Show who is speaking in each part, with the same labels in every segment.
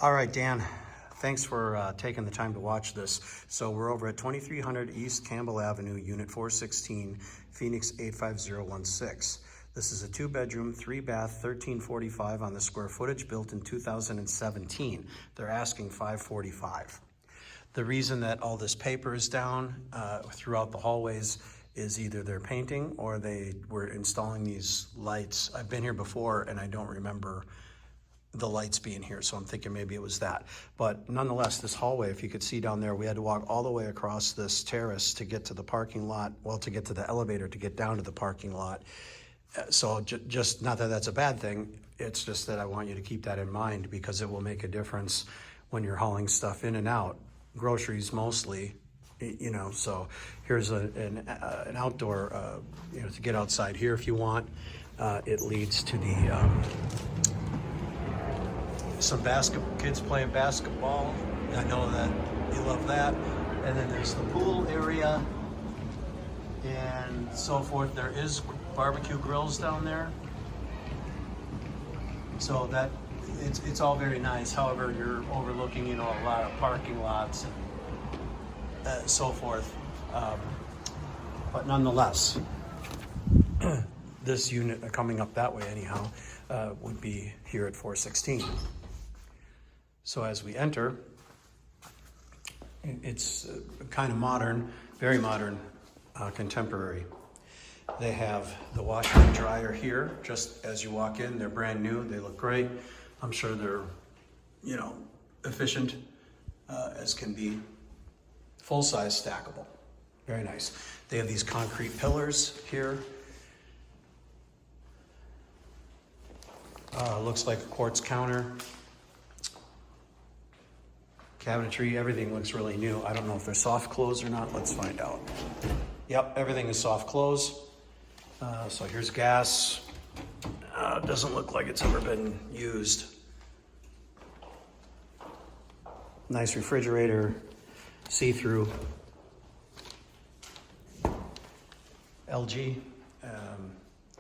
Speaker 1: All right, Dan, thanks for taking the time to watch this. So we're over at 2300 East Campbell Avenue, Unit 416, Phoenix 85016. This is a 2-bedroom, 3-bath, 1345 on the square footage, built in 2017. They're asking $545. The reason that all this paper is down throughout the hallways is either they're painting or they were installing these lights. I've been here before and I don't remember the lights being here, so I'm thinking maybe it was that. But nonetheless, this hallway, if you could see down there, we had to walk all the way across this terrace to get to the parking lot, well, to get to the elevator to get down to the parking lot. So just, not that that's a bad thing, it's just that I want you to keep that in mind because it will make a difference when you're hauling stuff in and out, groceries mostly, you know. So here's an outdoor, you know, to get outside here if you want. It leads to the, some kids playing basketball. I know that you love that. And then there's the pool area and so forth. There is barbecue grills down there. So that, it's all very nice. However, you're overlooking, you know, a lot of parking lots and so forth. But nonetheless, this unit coming up that way anyhow would be here at 416. So as we enter, it's kind of modern, very modern, contemporary. They have the washer and dryer here, just as you walk in. They're brand new, they look great. I'm sure they're, you know, efficient as can be. Full-size stackable, very nice. They have these concrete pillars here. Looks like a quartz counter. Cabinetry, everything looks really new. I don't know if they're soft close or not. Let's find out. Yep, everything is soft close. So here's gas. Doesn't look like it's ever been used. Nice refrigerator, see-through. LG.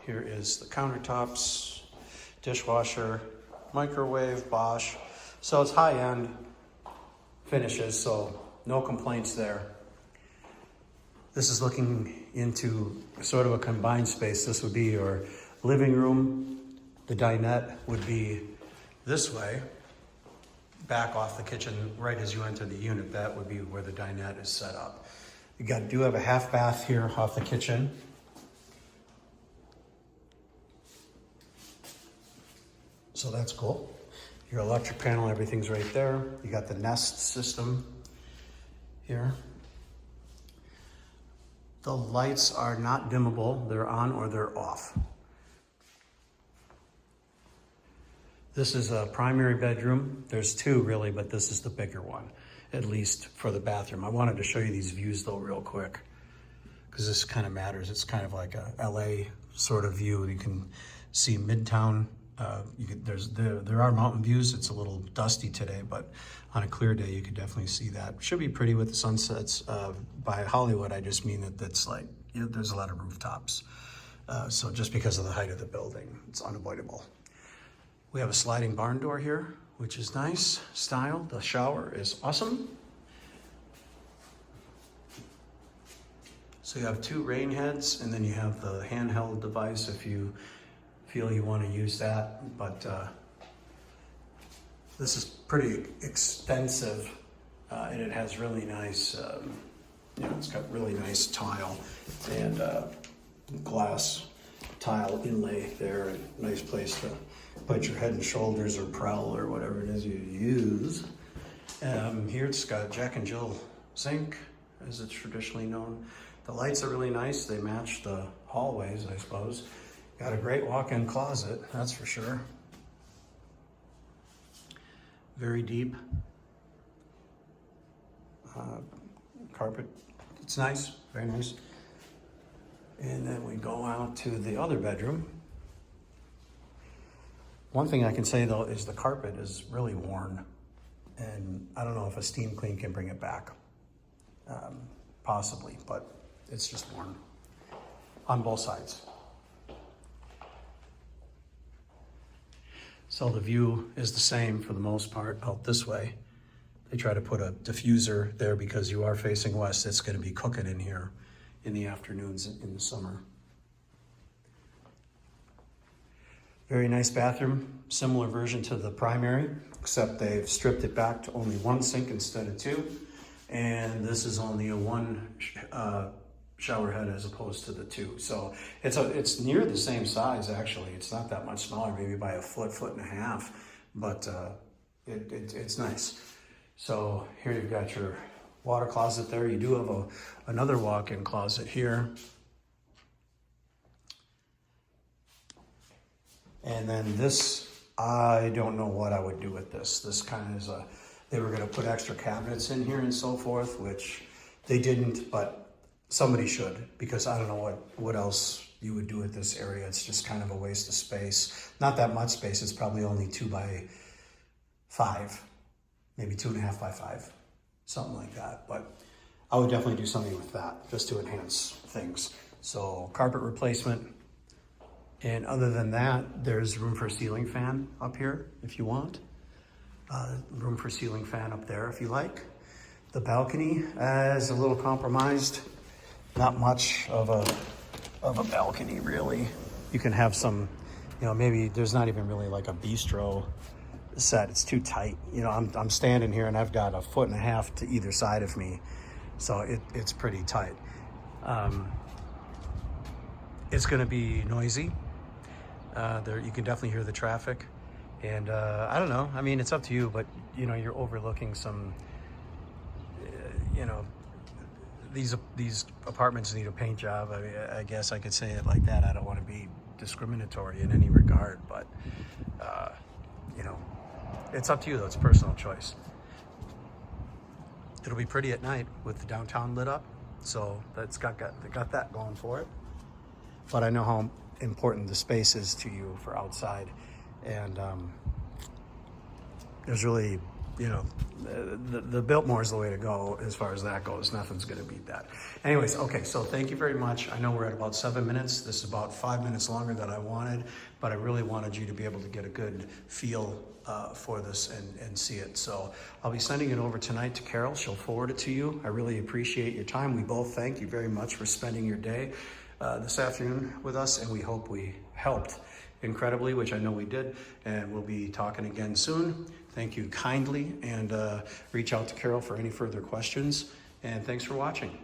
Speaker 1: Here is the countertops, dishwasher, microwave, Bosch. So it's high-end finishes, so no complaints there. This is looking into sort of a combined space. This would be your living room. The dinette would be this way, back off the kitchen, right as you enter the unit. That would be where the dinette is set up. You do have a half bath here off the kitchen. So that's cool. Your electric panel, everything's right there. You got the Nest system here. The lights are not dimmable. They're on or they're off. This is a primary bedroom. There's two really, but this is the bigger one, at least for the bathroom. I wanted to show you these views though real quick, because this kind of matters. It's kind of like a LA sort of view. You can see Midtown. There are mountain views. It's a little dusty today, but on a clear day, you could definitely see that. Should be pretty with the sunsets. By Hollywood, I just mean that that's like, you know, there's a lot of rooftops. So just because of the height of the building, it's unavoidable. We have a sliding barn door here, which is nice style. The shower is awesome. So you have two rain heads, and then you have the handheld device if you feel you want to use that, but this is pretty extensive, and it has really nice, you know, it's got really nice tile and glass tile inlay there, and nice place to put your head and shoulders or Prel or whatever it is you use. Here it's got Jack and Jill sink, as it's traditionally known. The lights are really nice. They match the hallways, I suppose. Got a great walk-in closet, that's for sure. Very deep. Carpet, it's nice, very nice. And then we go out to the other bedroom. One thing I can say though is the carpet is really worn, and I don't know if a steam clean can bring it back. Possibly, but it's just worn on both sides. So the view is the same for the most part out this way. They try to put a diffuser there because you are facing west. It's going to be cooking in here in the afternoons in the summer. Very nice bathroom, similar version to the primary, except they've stripped it back to only one sink instead of two. And this is only a one shower head as opposed to the two. So it's near the same size actually. It's not that much smaller, maybe by a foot and a half, but it's nice. So here you've got your water closet there. You do have another walk-in closet here. And then this, I don't know what I would do with this. This kind of is they were gonna put extra cabinets in here and so forth, which they didn't, but somebody should, because I don't know what else you would do with this area. It's just kind of a waste of space. Not that much space, it's probably only 2 by 5, maybe 2.5 by 5, something like that. But I would definitely do something with that just to enhance things. So carpet replacement. And other than that, there's room for a ceiling fan up here if you want. Room for ceiling fan up there if you like. The balcony is a little compromised. Not much of a balcony really. You can have some, maybe there's not even really like a bistro set. It's too tight. I'm standing here and I've got 1.5 foot to either side of me. So it's pretty tight. It's gonna be noisy. There, you can definitely hear the traffic, and I don't know. I mean, it's up to you, but you're overlooking some. These apartments need a paint job. I guess I could say it like that. I don't want to be discriminatory in any regard, but it's up to you though. It's a personal choice. It'll be pretty at night with the downtown lit up, so that's got that going for it. But I know how important the space is to you for outside, and there's really the Biltmore is the way to go as far as that goes. Nothing's going to beat that. Anyways, okay, so thank you very much. I know we're at about 7 minutes. This is about 5 minutes longer than I wanted, but I really wanted you to be able to get a good feel for this and see it. So I'll be sending it over tonight to Carol. She'll forward it to you. I really appreciate your time. We both thank you very much for spending your day this afternoon with us, and we hope we helped incredibly, which I know we did, and we'll be talking again soon. Thank you kindly, and reach out to Carol for any further questions, and thanks for watching.